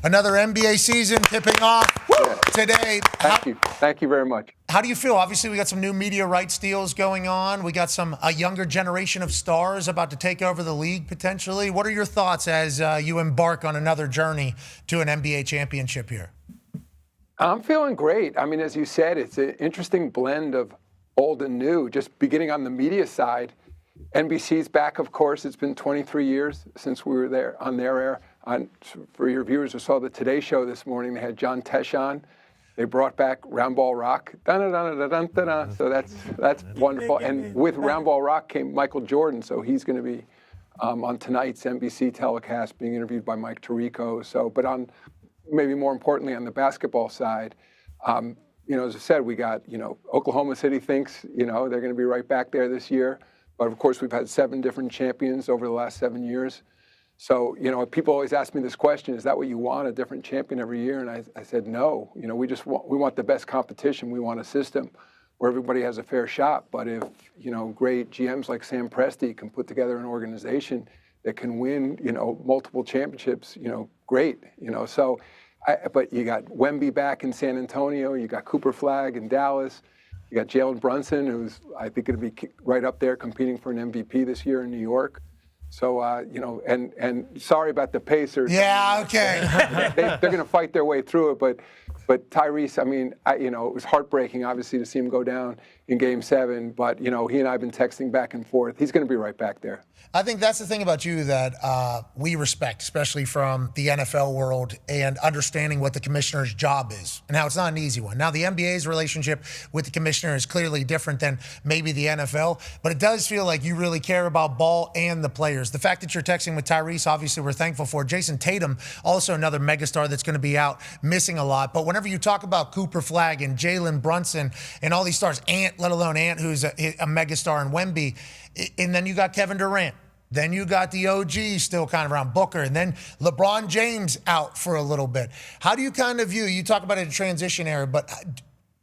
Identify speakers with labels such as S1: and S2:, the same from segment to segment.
S1: Another NBA season tipping off today.
S2: Thank you very much.
S1: How do you feel? Obviously, we got some new media rights deals going on. We got a younger generation of stars about to take over the league potentially. What are your thoughts as you embark on another journey to an NBA championship here?
S2: I'm feeling great. I mean, as you said, it's an interesting blend of old and new, just beginning on the media side. NBC's back, of course. It's been 23 years since we were there on their air. For your viewers who saw the Today Show this morning, they had John Tesh on. They brought back Round Ball Rock. So that's wonderful. And with Round Ball Rock came Michael Jordan. So he's going to be on tonight's NBC telecast being interviewed by Mike Tirico. So, but on maybe more importantly on the basketball side, as I said, we got, Oklahoma City thinks, they're going to be right back there this year. But of course, we've had 7 different champions over the last 7 years. So, people always ask me this question, is that what you want, a different champion every year? And I said, no, we want the best competition. We want a system where everybody has a fair shot. But if, great GMs like Sam Presti can put together an organization that can win, multiple championships, great, but you got Wemby back in San Antonio, you got Cooper Flagg in Dallas, you got Jalen Brunson, who's I think going to be right up there competing for an MVP this year in New York. So, and sorry about the Pacers.
S1: Yeah, okay.
S2: They're going to fight their way through it, but Tyrese, it was heartbreaking, obviously, to see him go down in Game 7. But, he and I have been texting back and forth. He's going to be right back there.
S1: I think that's the thing about you that we respect, especially from the NFL world and understanding what the commissioner's job is and how it's not an easy one. Now, the NBA's relationship with the commissioner is clearly different than maybe the NFL, but it does feel like you really care about ball and the players. The fact that you're texting with Tyrese, obviously, we're thankful for. Jason Tatum, also another megastar that's going to be out missing a lot. But whenever you talk about Cooper Flagg and Jalen Brunson and all these stars, let alone Ant, who's a megastar, and Wemby, and then you got Kevin Durant. Then you got the OG still kind of around, Booker, and then LeBron James out for a little bit. How do you kind of view, you talk about it in a transition era, but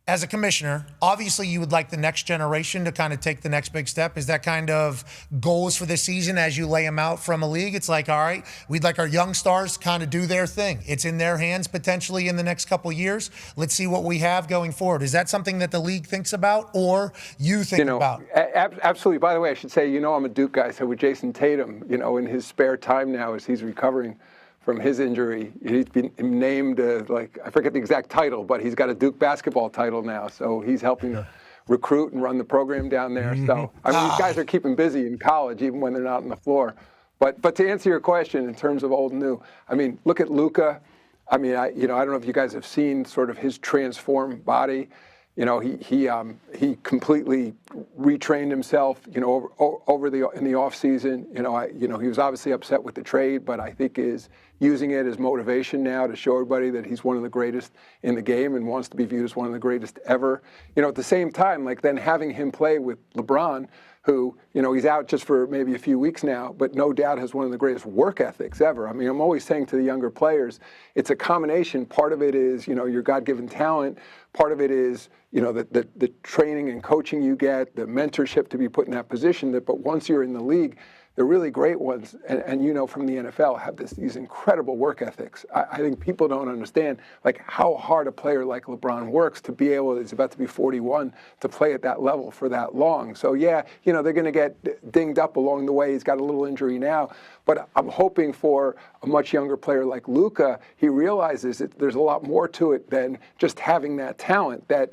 S1: as a commissioner, obviously you would like the next generation to kind of take the next big step. Is that kind of goals for this season as you lay them out from a league? It's like, all right, we'd like our young stars to kind of do their thing. It's in their hands potentially in the next couple of years. Let's see what we have going forward. Is that something that the league thinks about or you think about?
S2: Absolutely. By the way, I should say, I'm a Duke guy. So with Jason Tatum, in his spare time now as he's recovering from his injury, he's been named, I forget the exact title, but he's got a Duke basketball title now. So he's helping to recruit and run the program down there. So, these guys are keeping busy in college, even when they're not on the floor. But to answer your question in terms of old and new, look at Luka. I don't know if you guys have seen sort of his transformed body. He completely retrained himself, in the off season. He was obviously upset with the trade, but I think is using it as motivation now to show everybody that he's one of the greatest in the game and wants to be viewed as one of the greatest ever. At the same time, then having him play with LeBron, who, he's out just for maybe a few weeks now, but no doubt has one of the greatest work ethics ever. I'm always saying to the younger players, it's a combination. Part of it is, your God-given talent. Part of it is, the training and coaching you get, the mentorship to be put in that position. But once you're in the league, the really great ones, and from the NFL, have these incredible work ethics. I think people don't understand how hard a player like LeBron works to be able, he's about to be 41, to play at that level for that long. So yeah, they're going to get dinged up along the way. He's got a little injury now, but I'm hoping for a much younger player like Luka, he realizes that there's a lot more to it than just having that talent, that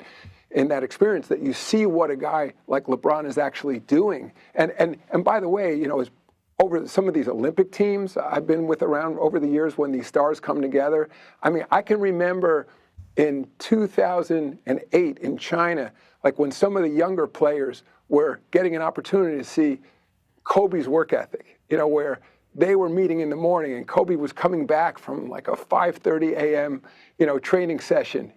S2: in that experience, that you see what a guy like LeBron is actually doing. And by the way, as over some of these Olympic teams I've been with around over the years when these stars come together, I can remember in 2008 in China, when some of the younger players were getting an opportunity to see Kobe's work ethic, where they were meeting in the morning and Kobe was coming back from a 5:30 a.m., training session,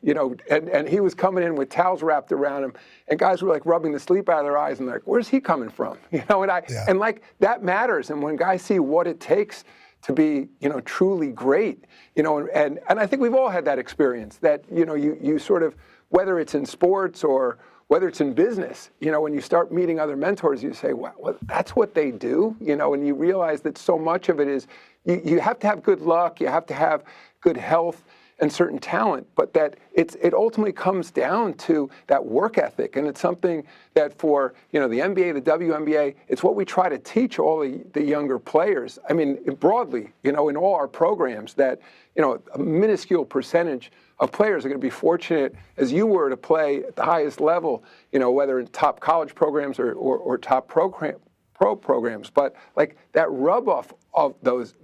S2: and he was coming in with towels wrapped around him, and guys were rubbing the sleep out of their eyes and where's he coming from? And that matters. And when guys see what it takes to be, truly great, and I think we've all had that experience that, you sort of, whether it's in sports or whether it's in business, when you start meeting other mentors, you say, well, that's what they do, and you realize that so much of it is you have to have good luck, you have to have good health and certain talent, but that it ultimately comes down to that work ethic, and it's something that for the NBA, the WNBA, it's what we try to teach all the younger players. I mean, broadly, in all our programs, that a minuscule percentage of players are going to be fortunate, as you were, to play at the highest level, whether in top college programs or top pro programs, but like that rub off of those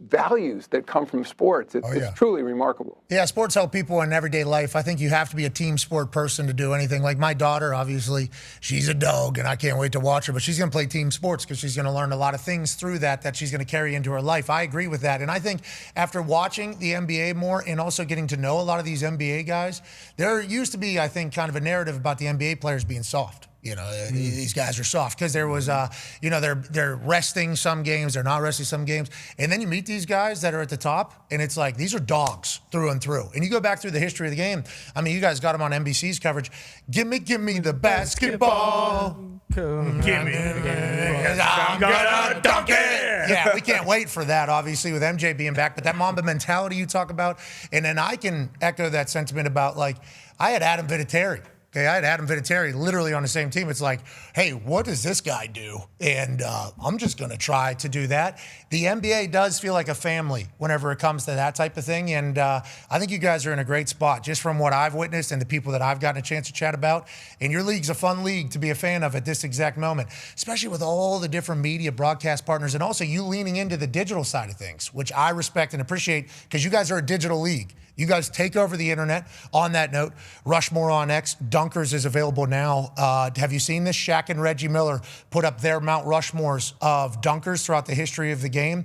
S2: values that come from sports. It's truly remarkable.
S1: Yeah, sports help people in everyday life. I think you have to be a team sport person to do anything. Like my daughter, obviously, she's a dog, and I can't wait to watch her, but she's going to play team sports because she's going to learn a lot of things through that she's going to carry into her life. I agree with that. And I think after watching the NBA more and also getting to know a lot of these NBA guys, there used to be, I think, kind of a narrative about the NBA players being soft. These guys are soft because there was, they're resting some games, they're not resting some games. And then you meet these guys that are at the top, and it's like, these are dogs through and through. And you go back through the history of the game. I mean, you guys got them on NBC's coverage. Give me the basketball.
S3: Give me.
S1: I'm gonna dunk it. Yeah, we can't wait for that, obviously, with MJ being back. But that Mamba mentality you talk about, and then I can echo that sentiment about, like, I had Adam Vinatieri. Okay, I had Adam Vinatieri literally on the same team. It's like, hey, what does this guy do? And I'm just going to try to do that. The NBA does feel like a family whenever it comes to that type of thing. And I think you guys are in a great spot just from what I've witnessed and the people that I've gotten a chance to chat about. And your league's a fun league to be a fan of at this exact moment, especially with all the different media broadcast partners and also you leaning into the digital side of things, which I respect and appreciate because you guys are a digital league. You guys take over the internet. On that note, Rushmore on X, Dunkers is available now. Have you seen this? Shaq and Reggie Miller put up their Mount Rushmores of dunkers throughout the history of the game.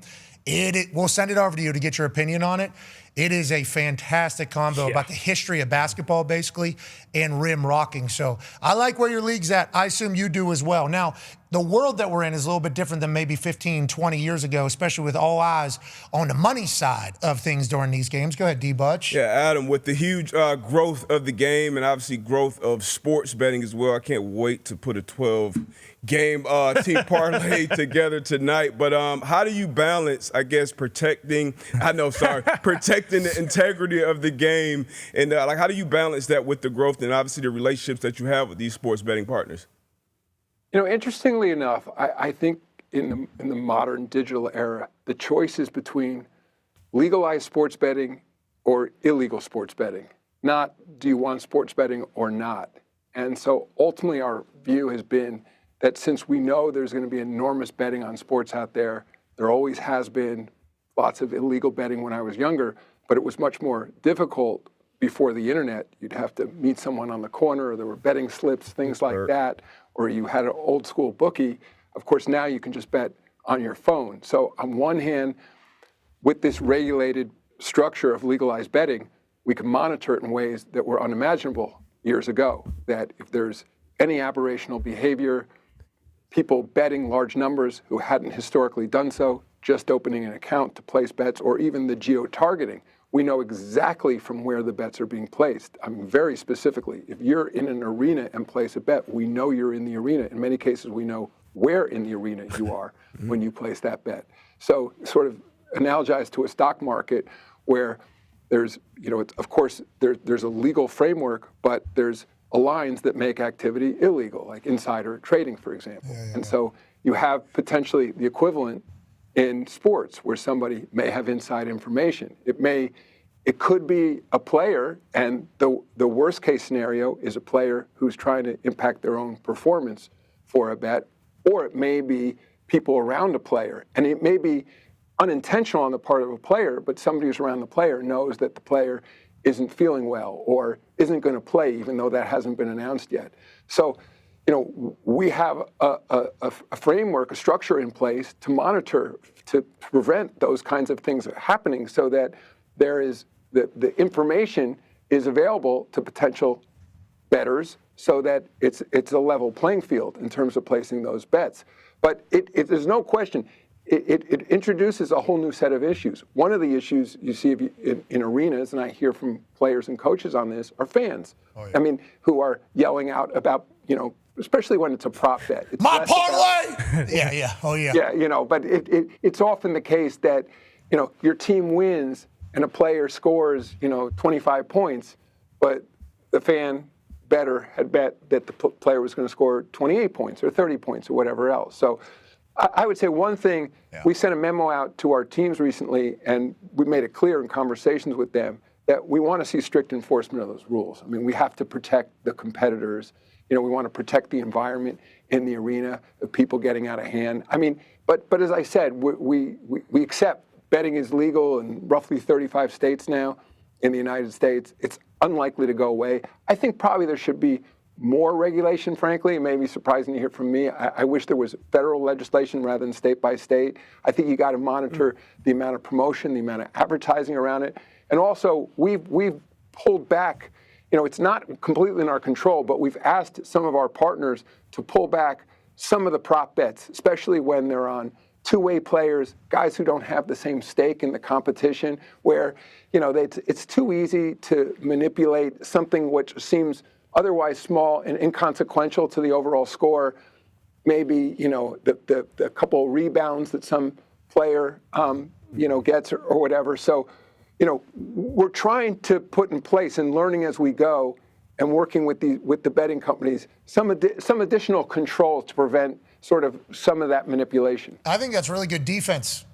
S1: We'll send it over to you to get your opinion on it. It is a fantastic combo about the history of basketball, basically, and rim rocking. So I like where your league's at. I assume you do as well. Now, the world that we're in is a little bit different than maybe 15, 20 years ago, especially with all eyes on the money side of things during these games. Go ahead, D-Butch.
S4: Yeah, Adam, with the huge growth of the game and obviously growth of sports betting as well, I can't wait to put a 12-game team parlay together tonight. But how do you balance, I guess, protecting the integrity of the game? And how do you balance that with the growth and obviously the relationships that you have with these sports betting partners?
S2: Interestingly enough, I think in the modern digital era, the choice is between legalized sports betting or illegal sports betting, not do you want sports betting or not. And so ultimately our view has been that since we know there's going to be enormous betting on sports out there, there always has been lots of illegal betting when I was younger, but it was much more difficult before the internet. You'd have to meet someone on the corner, or there were betting slips, things like that, or you had an old school bookie. Of course, now you can just bet on your phone. So on one hand, with this regulated structure of legalized betting, we can monitor it in ways that were unimaginable years ago, that if there's any aberrational behavior, people betting large numbers who hadn't historically done so, just opening an account to place bets, or even the geo-targeting, we know exactly from where the bets are being placed. I mean, very specifically, if you're in an arena and place a bet, we know you're in the arena. In many cases, we know where in the arena you are when you place that bet. So sort of analogize to a stock market where there's, of course, there's a legal framework, but there's lines that make activity illegal, like insider trading, for example. So you have potentially the equivalent in sports where somebody may have inside information. It could be a player, and the worst case scenario is a player who's trying to impact their own performance for a bet, or it may be people around a player, and it may be unintentional on the part of a player, but somebody who's around the player knows that the player isn't feeling well or isn't going to play, even though that hasn't been announced yet. So, we have a framework, a structure in place to monitor, to prevent those kinds of things happening, so that there is the information is available to potential bettors, so that it's a level playing field in terms of placing those bets. But there's no question. It introduces a whole new set of issues. One of the issues you see in arenas, and I hear from players and coaches on this, are fans. I mean, who are yelling out about, especially when it's a prop bet. It's
S1: my parlay! Yeah.
S2: Yeah, but it's often the case that, your team wins and a player scores, 25 points, but the fan better had bet that the player was going to score 28 points or 30 points or whatever else. So I would say one thing, we sent a memo out to our teams recently, and we made it clear in conversations with them that we want to see strict enforcement of those rules. I mean, we have to protect the competitors. We want to protect the environment in the arena of people getting out of hand. I mean, but as I said, we accept betting is legal in roughly 35 states now in the United States. It's unlikely to go away. I think probably there should be more regulation, frankly. It may be surprising to hear from me. I wish there was federal legislation rather than state by state. I think you got to monitor the amount of promotion, the amount of advertising around it. And also, we've pulled back. It's not completely in our control, but we've asked some of our partners to pull back some of the prop bets, especially when they're on two-way players, guys who don't have the same stake in the competition, where, it's too easy to manipulate something which seems otherwise small and inconsequential to the overall score. Maybe, the couple rebounds that some player, gets or whatever. So, we're trying to put in place and learning as we go and working with the betting companies some additional controls to prevent sort of some of that manipulation.
S1: I think that's really good defense.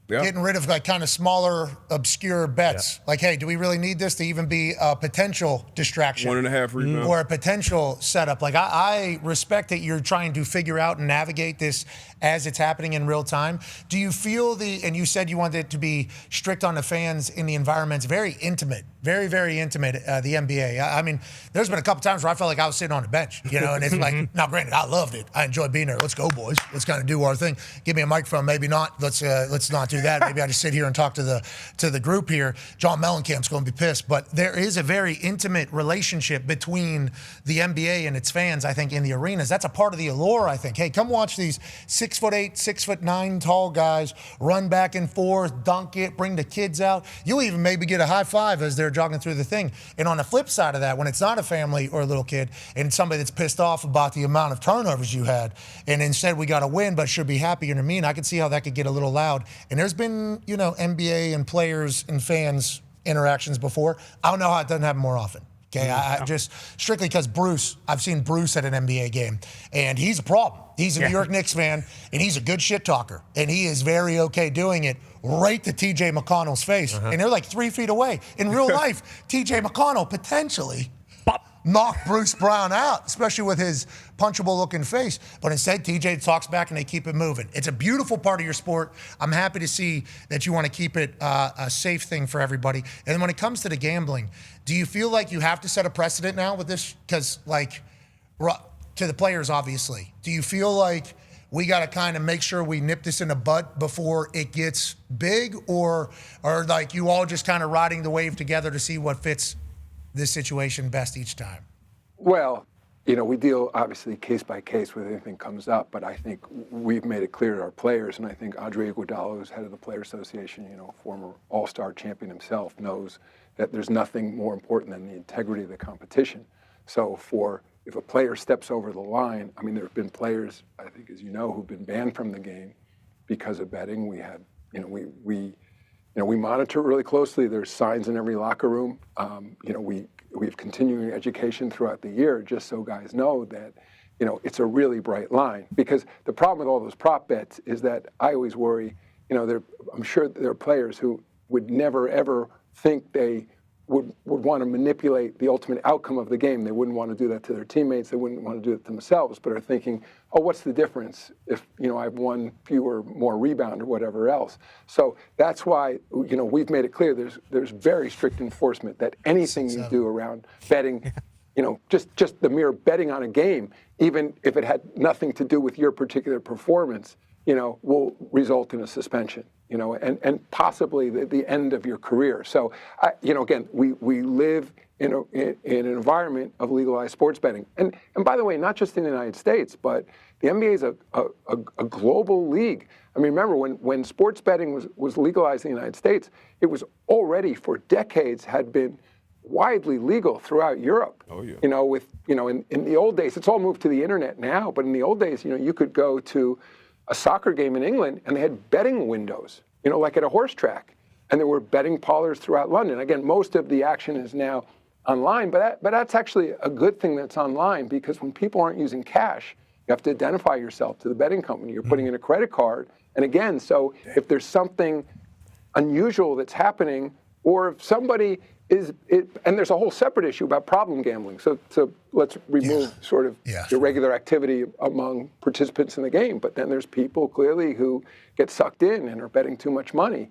S4: Yeah.
S1: Getting rid of kind of smaller, obscure bets. Like, hey, do we really need this to even be a potential distraction?
S4: 1.5 rebounds.
S1: Or a potential setup. Like, I respect that you're trying to figure out and navigate this as it's happening in real time. Do you feel and you said you wanted it to be strict on the fans in the environments, very intimate, very, very intimate, the NBA. I mean, there's been a couple times where I felt like I was sitting on a bench, and it's like, now granted, I loved it. I enjoyed being there. Let's go, boys. Let's kind of do our thing. Give me a microphone. Maybe not. Let's not do that. Maybe I just sit here and talk to the group here. John Mellencamp's going to be pissed. But there is a very intimate relationship between the NBA and its fans, I think, in the arenas. That's a part of the allure, I think. Hey, come watch these 6'8", 6'9" tall guys run back and forth, dunk it, bring the kids out. You'll even maybe get a high five as they're jogging through the thing. And on the flip side of that, when it's not a family or a little kid and somebody that's pissed off about the amount of turnovers you had, and instead we got to win but should be happy, you know what I mean? I could see how that could get a little loud. And there's been, NBA and players and fans interactions before. I don't know how it doesn't happen more often. Okay, I just strictly because I've seen Bruce at an NBA game, and he's a problem. He's a New York Knicks fan, and he's a good shit talker, and he is very okay doing it right to T.J. McConnell's face, and they're like 3 feet away. In real life, T.J. McConnell potentially knocked Bruce Brown out, especially with his punchable-looking face. But instead, TJ talks back and they keep it moving. It's a beautiful part of your sport. I'm happy to see that you want to keep it a safe thing for everybody. And then when it comes to the gambling, do you feel like you have to set a precedent now with this? Because, to the players, obviously. Do you feel like we got to kind of make sure we nip this in the bud before it gets big? Or like you all just kind of riding the wave together to see what fits this situation best each time?
S2: Well, we deal obviously case by case with anything comes up, but I think we've made it clear to our players, and I think Andre Iguodala, who's head of the Player Association, former All-Star champion himself, knows that there's nothing more important than the integrity of the competition. So if a player steps over the line, I mean, there have been players, I think, as you know, who've been banned from the game because of betting. We had, we monitor it really closely. There's signs in every locker room. We have continuing education throughout the year just so guys know that, it's a really bright line. Because the problem with all those prop bets is that I always worry, I'm sure there are players who would never, ever think they would want to manipulate the ultimate outcome of the game. They wouldn't want to do that to their teammates. They wouldn't want to do it to themselves, but are thinking, oh, what's the difference if, I've won fewer, more rebound or whatever else. So that's why, we've made it clear there's very strict enforcement that anything you do around betting, just the mere betting on a game, even if it had nothing to do with your particular performance, will result in a suspension. And possibly the end of your career. So, again, we live in an environment of legalized sports betting. And by the way, not just in the United States, but the NBA is a global league. I mean, remember when sports betting was legalized in the United States, it was already for decades had been widely legal throughout Europe.
S4: Oh yeah.
S2: In the old days, it's all moved to the internet now, but in the old days, you could go to a soccer game in England, and they had betting windows, like at a horse track. and there were betting parlors throughout London. Again, most of the action is now online, but that's actually a good thing that's online, because when people aren't using cash, you have to identify yourself to the betting company. You're putting in a credit card. And again, so if there's something unusual that's happening, or if somebody and there's a whole separate issue about problem gambling. So let's remove sort of irregular activity among participants in the game. But then there's people clearly who get sucked in and are betting too much money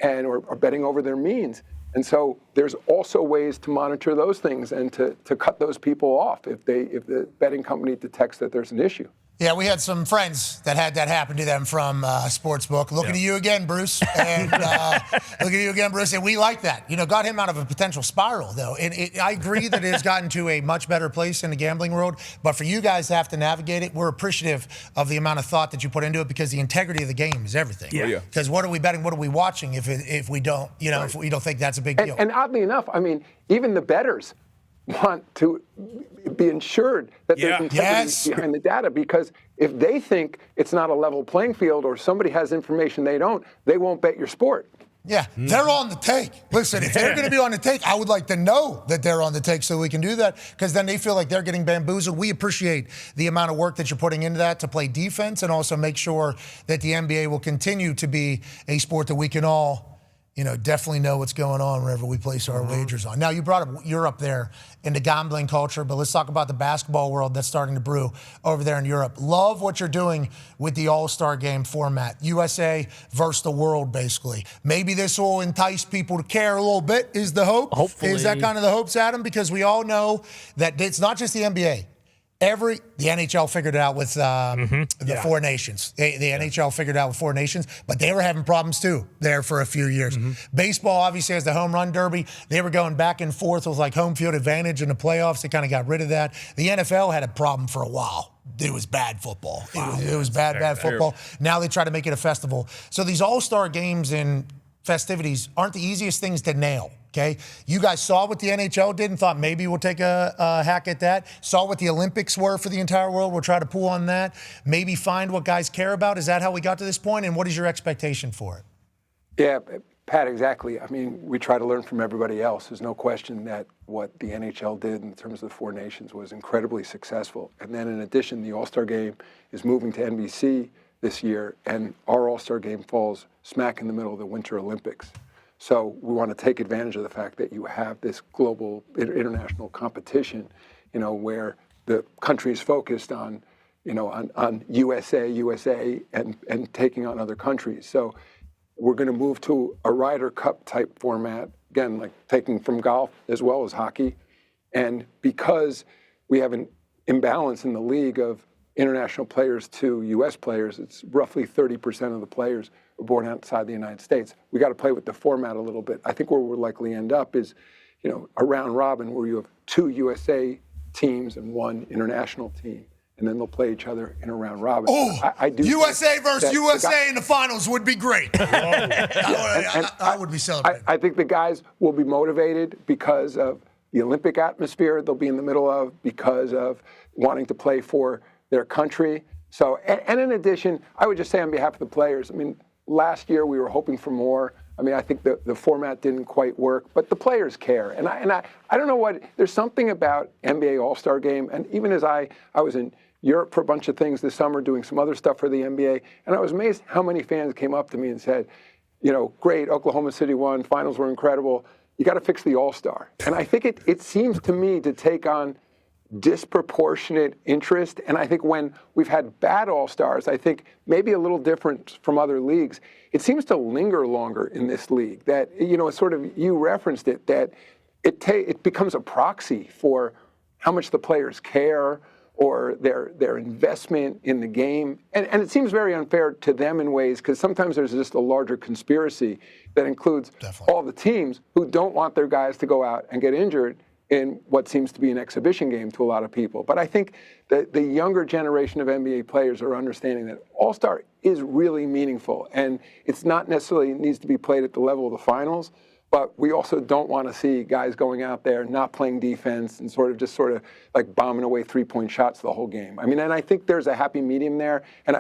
S2: or are betting over their means. And so there's also ways to monitor those things and to cut those people off if the betting company detects that there's an issue.
S1: Yeah, we had some friends that had that happen to them from Sportsbook. Looking at you again, Bruce. And looking at you again, Bruce. And we like that. Got him out of a potential spiral, though. And I agree that it has gotten to a much better place in the gambling world. But for you guys to have to navigate it, we're appreciative of the amount of thought that you put into it, because the integrity of the game is everything.
S4: Yeah.
S1: Because what are we betting? What are we watching if we don't, if we don't think that's a big deal?
S2: And oddly enough, I mean, even the bettors want to be ensured that there's integrity behind the data, because if they think it's not a level playing field or somebody has information they don't, they won't bet your sport.
S1: Yeah, they're on the take. Listen, if they're going to be on the take, I would like to know that they're on the take so we can do that, because then they feel like they're getting bamboozled. We appreciate the amount of work that you're putting into that to play defense and also make sure that the NBA will continue to be a sport that we can all definitely know what's going on whenever we place our wagers on. Now, you brought up Europe there in the gambling culture, but let's talk about the basketball world that's starting to brew over there in Europe. Love what you're doing with the All-Star Game format. USA versus the world, basically. Maybe this will entice people to care a little bit, is the hope.
S3: Hopefully.
S1: Is that kind of the hopes, Adam? Because we all know that it's not just the NBA. The NHL figured it out with the Four Nations. The NHL figured it out with Four Nations, but they were having problems too there for a few years. Baseball obviously has the home run derby. They were going back and forth with like home field advantage in the playoffs. They kind of got rid of that. The NFL had a problem for a while. It was bad football. It was bad football. Now they try to make it a festival. So these all-star games and festivities aren't the easiest things to nail. Okay, you guys saw what the NHL did and thought maybe we'll take a hack at that. Saw what the Olympics were for the entire world. We'll try to pull on that. Maybe find what guys care about. Is that how we got to this point? And what is your expectation for it?
S2: Yeah, Pat, exactly. I mean, we try to learn from everybody else. There's no question that what the NHL did in terms of the Four Nations was incredibly successful. And then in addition, the All-Star Game is moving to NBC this year, and our All-Star Game falls smack in the middle of the Winter Olympics. So we want to take advantage of the fact that you have this global international competition, where the country is focused on USA, and taking on other countries. So we're going to move to a Ryder Cup type format, again, like taking from golf as well as hockey. And because we have an imbalance in the league of international players to U.S. players, it's roughly 30% of the players are born outside the United States. We got to play with the format a little bit. I think where we'll likely end up is, a round robin where you have 2 USA teams and 1 international team, and then they'll play each other in a round robin.
S1: I do USA versus USA in the finals would be great. I would be celebrating.
S2: I think the guys will be motivated because of the Olympic atmosphere they'll be in the middle of, because of wanting to play for their country. So, and in addition, I would just say on behalf of the players, I mean, last year we were hoping for more. I mean, I think the format didn't quite work, but the players care. And I don't know what, there's something about NBA All-Star Game, and even as I was in Europe for a bunch of things this summer, doing some other stuff for the NBA, and I was amazed how many fans came up to me and said, great, Oklahoma City won, finals were incredible, you got to fix the All-Star. And I think it seems to me to take on disproportionate interest. And I think when we've had bad All-Stars, I think maybe a little different from other leagues, it seems to linger longer in this league. That, it's sort of, you referenced it, that it becomes a proxy for how much the players care or their investment in the game. And it seems very unfair to them in ways, because sometimes there's just a larger conspiracy that includes all the teams who don't want their guys to go out and get injured in what seems to be an exhibition game to a lot of people. But I think that the younger generation of NBA players are understanding that All-Star is really meaningful, and it's not necessarily needs to be played at the level of the finals, But we also don't want to see guys going out there not playing defense and sort of like bombing away 3-point shots the whole game. I mean, and I think there's a happy medium there. And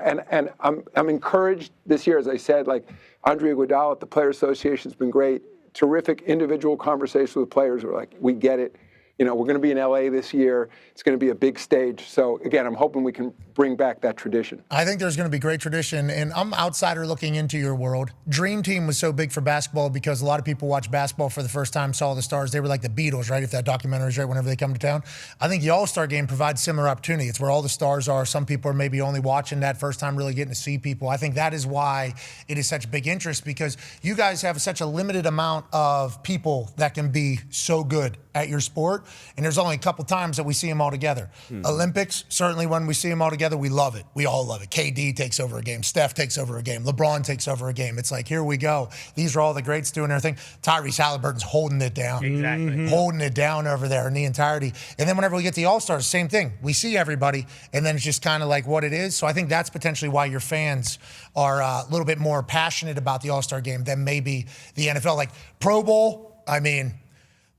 S2: I'm encouraged this year, as I said, like Andre Iguodala at the Players Association has been great. Terrific individual conversations with players who are like, we get it. You know, we're going to be in LA this year. It's going to be a big stage. So, again, I'm hoping we can bring back that tradition.
S1: I think there's going to be great tradition, and I'm outsider looking into your world. Dream Team was so big for basketball because a lot of people watch basketball for the first time, saw the stars. They were like the Beatles, right, if that documentary is right, whenever they come to town. I think the All-Star Game provides similar opportunity. It's where all the stars are. Some people are maybe only watching that first time, really getting to see people. I think that is why it is such big interest, because you guys have such a limited amount of people that can be so good at your sport, and there's only a couple times that we see them all together. Olympics, certainly when we see them all together, we love it. We all love it. KD takes over a game. Steph takes over a game. LeBron takes over a game. It's like, here we go. These are all the greats doing everything. Tyrese Halliburton's holding it down.
S3: Exactly.
S1: Holding it down over there in the entirety. And then whenever we get the All-Stars, same thing. We see everybody, and then it's just kind of like what it is. So I think that's potentially why your fans are a little bit more passionate about the All-Star Game than maybe the NFL. Like Pro Bowl, I mean,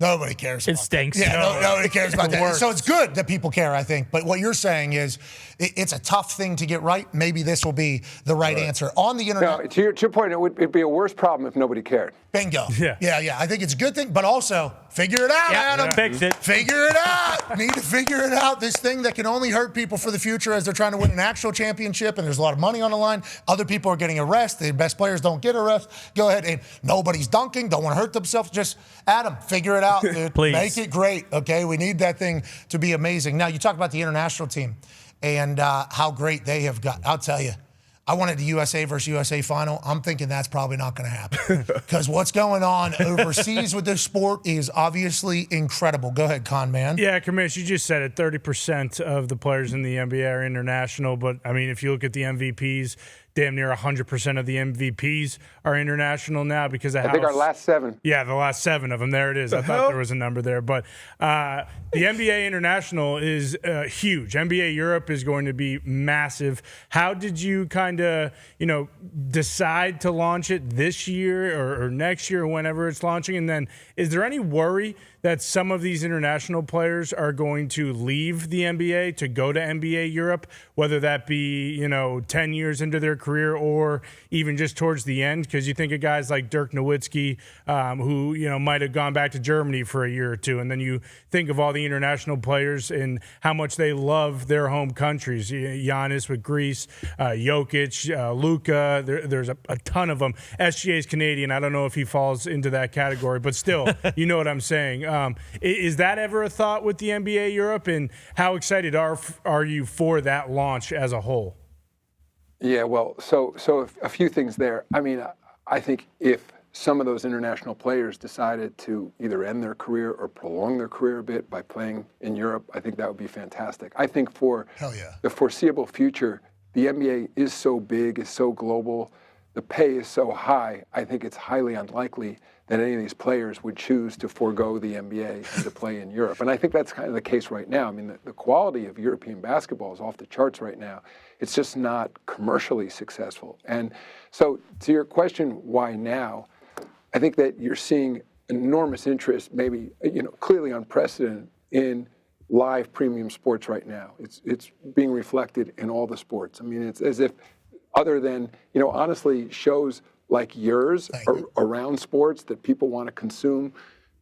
S1: nobody cares.
S3: It stinks.
S1: Yeah, nobody cares about that. So it's good that people care, I think. But what you're saying is it's a tough thing to get right. Maybe this will be the right answer. On the internet.
S2: No, to your point, it'd be a worse problem if nobody cared.
S1: Bingo.
S3: Yeah.
S1: I think it's a good thing, but also figure it out, Adam.
S3: Fix it.
S1: Figure it out. Need to figure it out. This thing that can only hurt people for the future as they're trying to win an actual championship, and there's a lot of money on the line. Other people are getting arrested. The best players don't get arrested. Go ahead, and nobody's dunking. Don't want to hurt themselves. Just, Adam, figure it out, dude.
S3: Please.
S1: Make it great, okay? We need that thing to be amazing. Now, you talk about the international team and how great they have got. I'll tell you, I wanted the USA versus USA final. I'm thinking that's probably not going to happen because what's going on overseas with this sport is obviously incredible. Go ahead, Con Man.
S5: Yeah, Kamish, you just said it. 30% of the players in the NBA are international. But, I mean, if you look at the MVPs, damn near 100% of the MVPs are international now because of
S2: I think our last 7.
S5: Yeah, the last 7 of them. There it is. I thought there was a number there. But the NBA International is huge. NBA Europe is going to be massive. How did you kind of, decide to launch it this year or next year or whenever it's launching? And then is there any worry that some of these international players are going to leave the NBA to go to NBA Europe, whether that be, 10 years into their career or even just towards the end? Because you think of guys like Dirk Nowitzki, who, might have gone back to Germany for a year or two. And then you think of all the international players and how much they love their home countries. Giannis with Greece, Jokic, Luka, there's a ton of them. SGA's Canadian. I don't know if he falls into that category, but still, you know what I'm saying. Is that ever a thought with the NBA Europe, and how excited are you for that launch as a whole?
S2: Yeah, well, so a few things there. I mean, I think if some of those international players decided to either end their career or prolong their career a bit by playing in Europe, I think that would be fantastic. I think for the foreseeable future, the NBA is so big, is so global, the pay is so high, I think it's highly unlikely that any of these players would choose to forego the NBA and to play in Europe. And I think that's kind of the case right now. I mean, the quality of European basketball is off the charts right now. It's just not commercially successful. And so to your question, why now? I think that you're seeing enormous interest, maybe, clearly unprecedented in live premium sports right now. It's being reflected in all the sports. I mean, it's as if other than, honestly, shows like yours around sports that people want to consume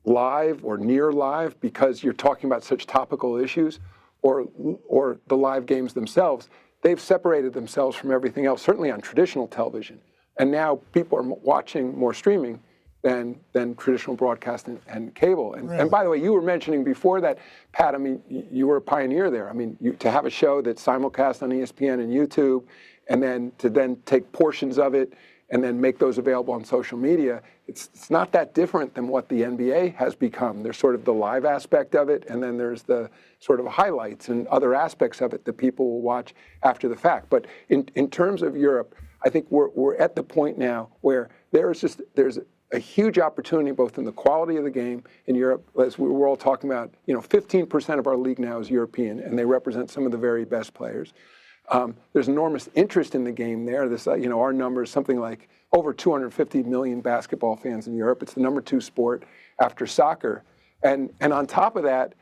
S2: live or near live because you're talking about such topical issues, or the live games themselves, they've separated themselves from everything else, certainly on traditional television. And now people are watching more streaming than traditional broadcast and cable. And by the way, you were mentioning before that, Pat, I mean, you were a pioneer there. I mean, to have a show that's simulcast on ESPN and YouTube, and then to take portions of it and then make those available on social media, it's not that different than what the NBA has become. There's sort of the live aspect of it, and then there's the sort of highlights and other aspects of it that people will watch after the fact. But in terms of Europe, I think we're at the point now where there's a huge opportunity both in the quality of the game in Europe, as we were all talking about, 15% of our league now is European, and they represent some of the very best players. There's enormous interest in the game there. This, our number is something like over 250 million basketball fans in Europe. It's the number 2 sport after soccer. And on top of that,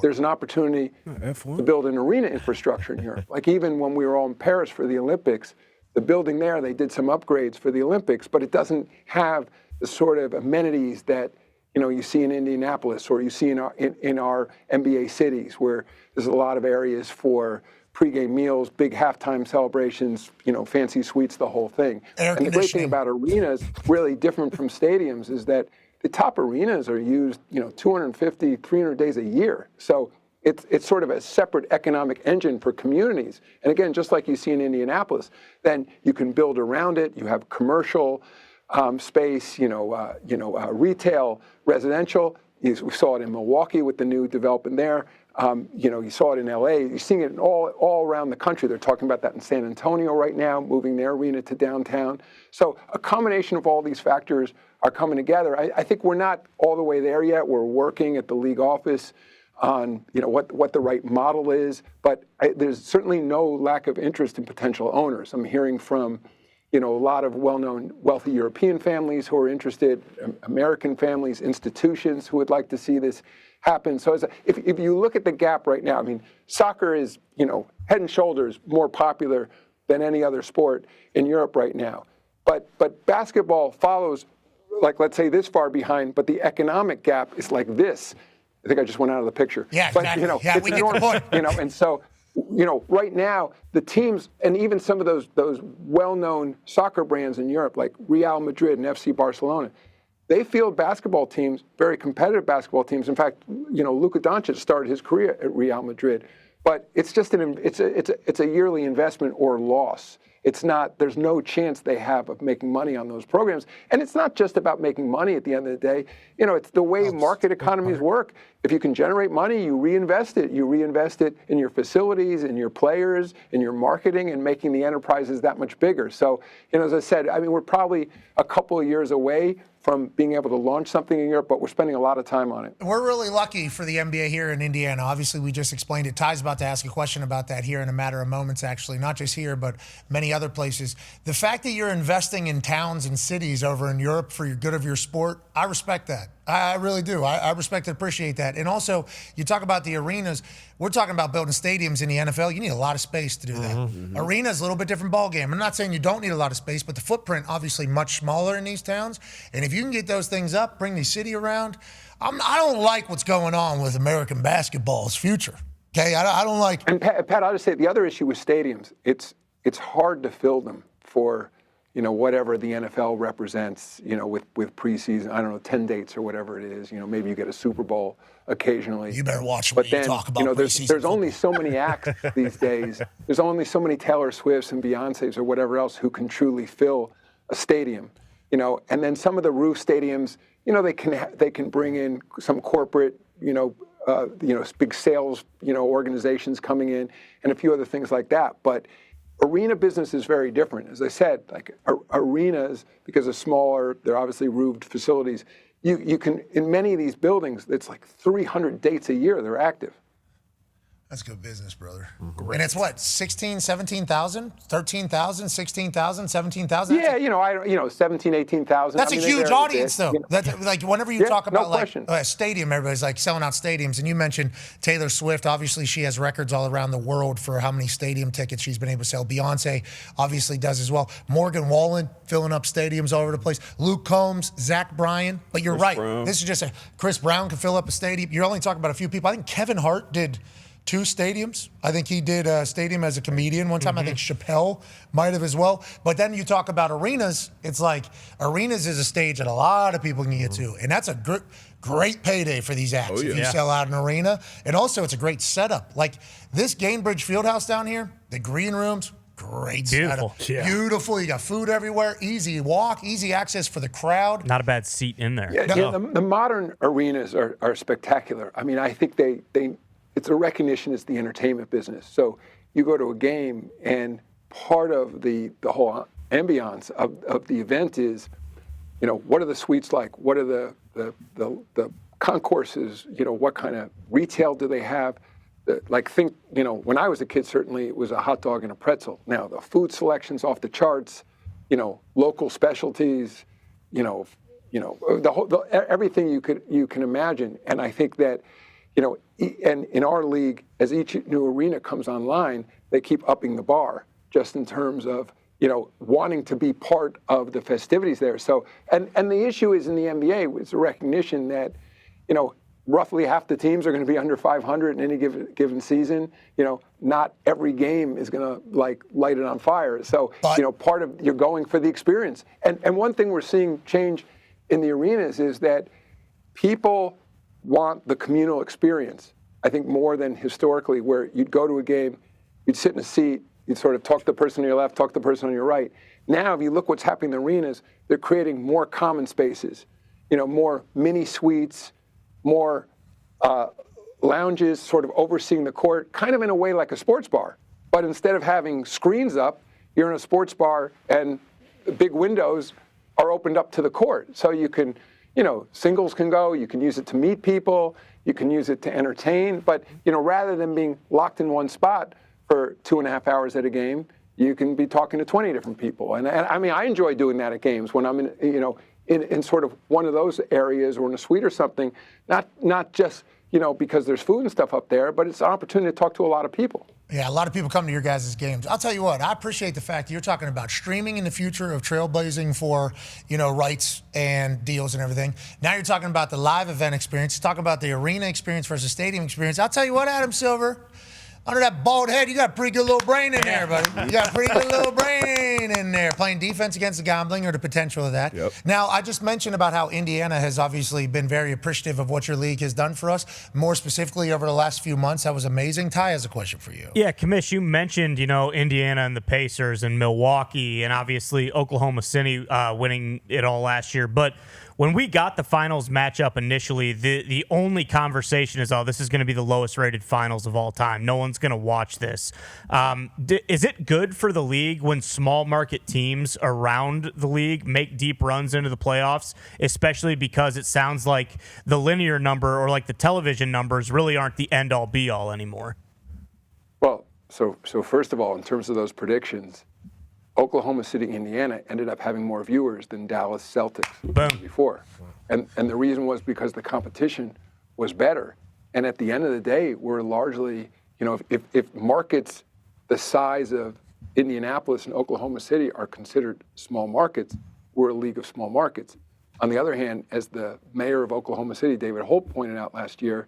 S2: there's an opportunity to build an arena infrastructure in Europe. Like even when we were all in Paris for the Olympics, the building there, they did some upgrades for the Olympics, but it doesn't have the sort of amenities that you see in Indianapolis or you see in our NBA cities, where there's a lot of areas for pregame meals, big halftime celebrations, fancy suites, the whole thing. And the great thing about arenas, really different from stadiums, is that the top arenas are used, 250, 300 days a year. So it's sort of a separate economic engine for communities. And again, just like you see in Indianapolis, then you can build around it. You have commercial space, retail, residential. We saw it in Milwaukee with the new development there. You saw it in LA. You're seeing it all around the country. They're talking about that in San Antonio right now, moving their arena to downtown. So a combination of all these factors are coming together. I think we're not all the way there yet. We're working at the league office on what the right model is, but there's certainly no lack of interest in potential owners. I'm hearing from a lot of well-known wealthy European families who are interested, American families, institutions who would like to see this happen. So if you look at the gap right now, I mean, soccer is, head and shoulders more popular than any other sport in Europe right now. But basketball follows, like, let's say this far behind, but the economic gap is like this. I think I just went out of the picture.
S1: Yeah,
S2: but,
S1: exactly.
S2: It's
S1: we
S2: enormous,
S1: get the point.
S2: And so, right now, the teams, and even some of those well-known soccer brands in Europe, like Real Madrid and FC Barcelona, they field basketball teams, very competitive basketball teams. In fact, Luka Doncic started his career at Real Madrid. But it's just it's a yearly investment or loss. It's not, there's no chance they have of making money on those programs. And it's not just about making money at the end of the day. It's the way market economies work. If you can generate money, you reinvest it. You reinvest it in your facilities, in your players, in your marketing, and making the enterprises that much bigger. So, as I said, we're probably a couple of years away from being able to launch something in Europe, but we're spending a lot of time on it.
S1: We're really lucky for the NBA here in Indiana. Obviously, we just explained it. Ty's about to ask a question about that here in a matter of moments, actually, not just here, but many other places. The fact that you're investing in towns and cities over in Europe for your good of your sport, I respect that. I really do. I respect and appreciate that. And also, you talk about the arenas. We're talking about building stadiums in the NFL. You need a lot of space to do that. Mm-hmm. Arena's a little bit different ballgame. I'm not saying you don't need a lot of space, but the footprint obviously much smaller in these towns. And if you can get those things up, bring the city around. I don't like what's going on with American basketball's future. Okay, I don't like.
S2: And Pat, I'll just say the other issue with stadiums, it's hard to fill them for whatever the NFL represents, with preseason, 10 dates or whatever it is. Maybe you get a Super Bowl occasionally.
S1: You better watch what you talk about.
S2: There's only so many acts these days. There's only so many Taylor Swifts and Beyoncés or whatever else who can truly fill a stadium. And then some of the roof stadiums, they can bring in some corporate, big sales, organizations coming in and a few other things like that. But arena business is very different. As I said, like arenas, because they're smaller, they're obviously roofed facilities. You can, in many of these buildings, it's like 300 dates a year they're active.
S1: That's good business, brother. Great. And it's what, 16, 17,000, 13,000, 16,000, 17,000?
S2: Yeah, 17, 18,000.
S1: That's a huge audience, though. That's like whenever you talk about a stadium, everybody's like selling out stadiums. And you mentioned Taylor Swift. Obviously, she has records all around the world for how many stadium tickets she's been able to sell. Beyonce obviously does as well. Morgan Wallen filling up stadiums all over the place. Luke Combs, Zach Bryan. But you're right. Brown. This is just Chris Brown can fill up a stadium. You're only talking about a few people. I think Kevin Hart did 2 stadiums. I think he did a stadium as a comedian one time. Mm-hmm. I think Chappelle might have as well. But then you talk about arenas. It's like arenas is a stage that a lot of people can get to. And that's a great payday for these acts if you sell out an arena. And also it's a great setup. Like this Gainbridge Fieldhouse down here, the green rooms, great setup. Yeah. Beautiful. You got food everywhere. Easy walk, easy access for the crowd.
S3: Not a bad seat in there.
S2: The modern arenas are spectacular. I mean, I think it's a recognition as the entertainment business. So you go to a game, and part of the whole ambiance of the event is, what are the suites like? What are the concourses? What kind of retail do they have? think, when I was a kid, certainly it was a hot dog and a pretzel. Now, the food selection's off the charts, local specialties, everything you can imagine. And I think that, and in our league, as each new arena comes online, they keep upping the bar just in terms of, wanting to be part of the festivities there. So, and the issue is in the NBA, it's a recognition that, roughly half the teams are going to be under 500 in any given season. Not every game is going to light it on fire. So, part of you're going for the experience. And one thing we're seeing change in the arenas is that people want the communal experience. I think more than historically, where you'd go to a game, you'd sit in a seat, you'd sort of talk to the person on your left, talk to the person on your right. Now, if you look what's happening in the arenas, they're creating more common spaces, more mini suites, more lounges sort of overseeing the court, kind of in a way like a sports bar. But instead of having screens up, you're in a sports bar and the big windows are opened up to the court. So you can, singles can go, you can use it to meet people, you can use it to entertain. But, rather than being locked in one spot for 2.5 hours at a game, you can be talking to 20 different people. And I mean, I enjoy doing that at games when I'm in sort of one of those areas or in a suite or something, not just, because there's food and stuff up there, but it's an opportunity to talk to a lot of people.
S1: Yeah, a lot of people come to your guys' games. I'll tell you what, I appreciate the fact that you're talking about streaming in the future of trailblazing for, rights and deals and everything. Now you're talking about the live event experience, talking about the arena experience versus stadium experience. I'll tell you what, Adam Silver, under that bald head, you got a pretty good little brain in there, buddy. You got a pretty good little brain in there, playing defense against the gambling or the potential of that.
S4: Yep.
S1: Now, I just mentioned about how Indiana has obviously been very appreciative of what your league has done for us. More specifically, over the last few months, that was amazing. Ty has a question for you.
S3: Yeah, Commish, you mentioned, Indiana and the Pacers and Milwaukee and obviously Oklahoma City winning it all last year. But when we got the finals matchup initially, the only conversation is, this is going to be the lowest rated finals of all time. No one's going to watch this. Is it good for the league when small market teams around the league make deep runs into the playoffs, especially because it sounds like the linear number or like the television numbers really aren't the end all be all anymore?
S2: Well, so first of all, in terms of those predictions, Oklahoma City, Indiana ended up having more viewers than Dallas Celtics before. And the reason was because the competition was better. And at the end of the day, we're largely, if markets the size of Indianapolis and Oklahoma City are considered small markets, we're a league of small markets. On the other hand, as the mayor of Oklahoma City, David Holt, pointed out last year,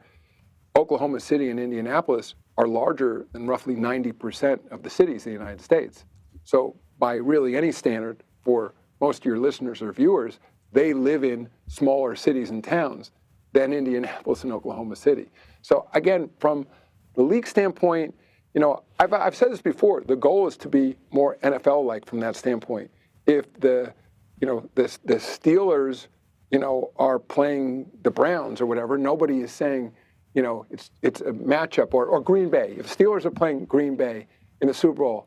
S2: Oklahoma City and Indianapolis are larger than roughly 90% of the cities in the United States. So by really any standard for most of your listeners or viewers, they live in smaller cities and towns than Indianapolis and Oklahoma City. So again, from the league standpoint, I've said this before, the goal is to be more NFL-like from that standpoint. If the Steelers, are playing the Browns or whatever, nobody is saying, it's a matchup, or Green Bay. If Steelers are playing Green Bay in the Super Bowl,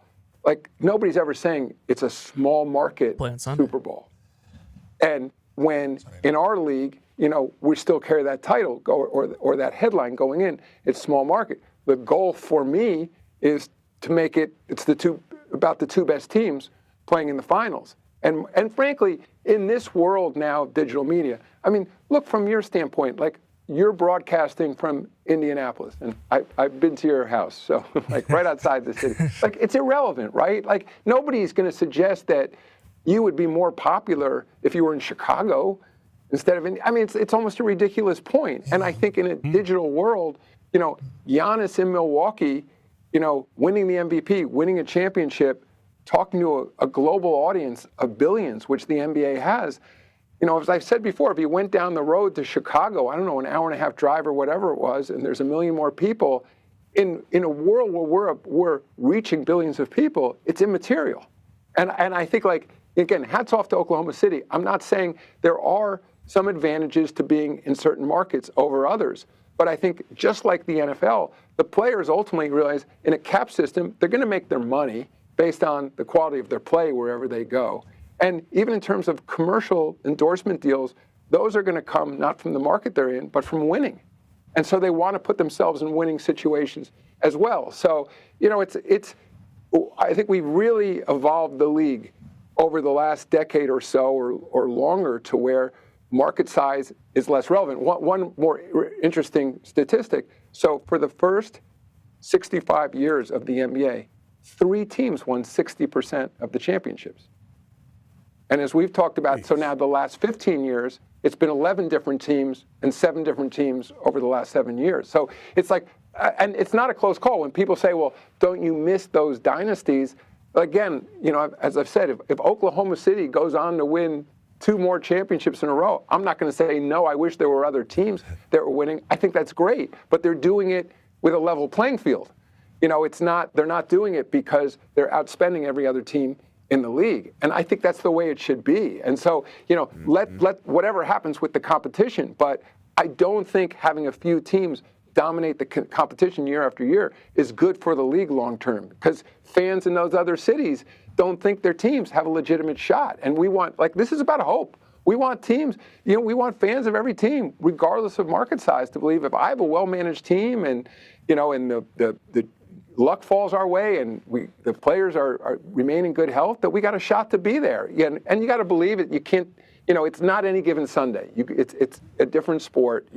S2: nobody's ever saying it's a small market Super Bowl. And when in our league, we still carry that title or that headline going in, it's small market. The goal for me is to make it's about the two best teams playing in the finals. And frankly, in this world now of digital media, I mean, look from your standpoint, you're broadcasting from Indianapolis, and I've been to your house, so right outside the city. It's irrelevant, right? Nobody's going to suggest that you would be more popular if you were in Chicago instead of it's almost a ridiculous point. And I think in a digital world, Giannis in Milwaukee, winning the MVP, winning a championship, talking to a global audience of billions, which the NBA has. As I've said before, if you went down the road to Chicago, I don't know, an hour and a half drive or whatever it was, and there's 1 million more people, in a world where we're reaching billions of people, it's immaterial. And I think, again, hats off to Oklahoma City. I'm not saying there are some advantages to being in certain markets over others, but I think just like the NFL, the players ultimately realize in a cap system, they're going to make their money based on the quality of their play wherever they go. And even in terms of commercial endorsement deals, those are going to come not from the market they're in, but from winning. And so they want to put themselves in winning situations as well. So, I think we've really evolved the league over the last decade or so or longer to where market size is less relevant. One more interesting statistic. So for the first 65 years of the NBA, 3 teams won 60% of the championships. And as we've talked about, so now the last 15 years, it's been 11 different teams and 7 different teams over the last 7 years. So it's like, and it's not a close call. When people say, well, don't you miss those dynasties? Again, as I've said, if Oklahoma City goes on to win 2 more championships in a row, I'm not going to say, no, I wish there were other teams that were winning. I think that's great, but they're doing it with a level playing field. They're not doing it because they're outspending every other team in the league. And I think that's the way it should be. And so, let whatever happens with the competition, but I don't think having a few teams dominate the competition year after year is good for the league long term, because fans in those other cities don't think their teams have a legitimate shot. And we want, this is about hope. We want teams, we want fans of every team, regardless of market size, to believe if I have a well-managed team and, and the luck falls our way and the players are remain in good health, that we got a shot to be there. And you got to believe it. You can't, it's not any given Sunday. It's a different sport.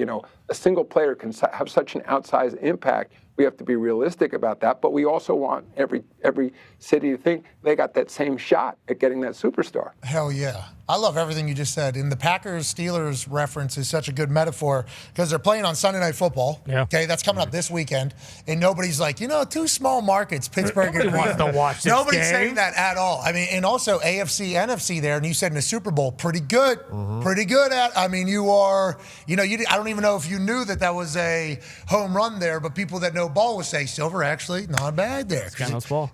S2: A single player can have such an outsized impact. We have to be realistic about that. But we also want every city to think they got that same shot at getting that superstar.
S1: Hell yeah. I love everything you just said. And the Packers-Steelers reference is such a good metaphor because they're playing on Sunday Night Football.
S3: Yeah.
S1: Okay, that's coming up this weekend. And nobody's like, 2 small markets, Pittsburgh and
S3: wants to watch this
S1: Nobody's
S3: game.
S1: saying that at all. I mean, and also AFC, NFC there, and you said in the Super Bowl, pretty good. Pretty good at, you are, I don't even know if you knew that was a home run there, but people that know ball would say, Silver actually, not bad there.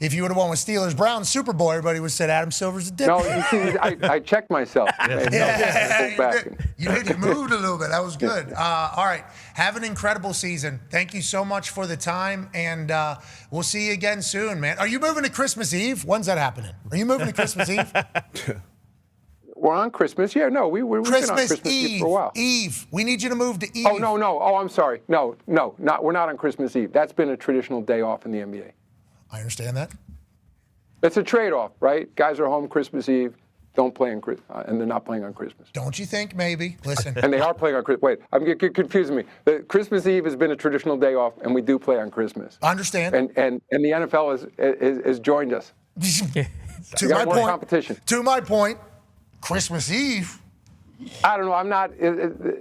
S1: If you would have won with Steelers-Browns Super Bowl, everybody would have said Adam Silver's a dip.
S2: No, you see, I checked myself.
S1: You did. You moved a little bit. That was good. All right. Have an incredible season. Thank you so much for the time, and we'll see you again soon, man. Are you moving to Christmas Eve? When's that happening? Are you moving to Christmas Eve?
S2: We're on Christmas. Yeah, no, we've been on Christmas Eve for a while.
S1: Eve. We need you to move to Eve.
S2: Oh, no. Oh, I'm sorry. No, we're not on Christmas Eve. That's been a traditional day off in the NBA.
S1: I understand that.
S2: It's a trade-off, right? Guys are home Christmas Eve. Don't play on and they're not playing on Christmas.
S1: Don't you think? Maybe. Listen.
S2: And they are playing on Christmas. Wait, I'm confusing me. The Christmas Eve has been a traditional day off, and we do play on Christmas.
S1: I understand.
S2: And the NFL has joined us.
S1: To my point.
S2: Competition.
S1: To my point. Christmas Eve.
S2: I don't know. I'm not.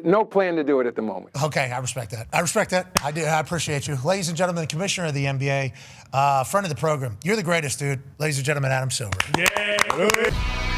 S2: No plan to do it at the moment.
S1: Okay, I respect that. I do. I appreciate you, ladies and gentlemen. The commissioner of the NBA, friend of the program. You're the greatest, dude. Ladies and gentlemen, Adam Silver.
S5: Yeah.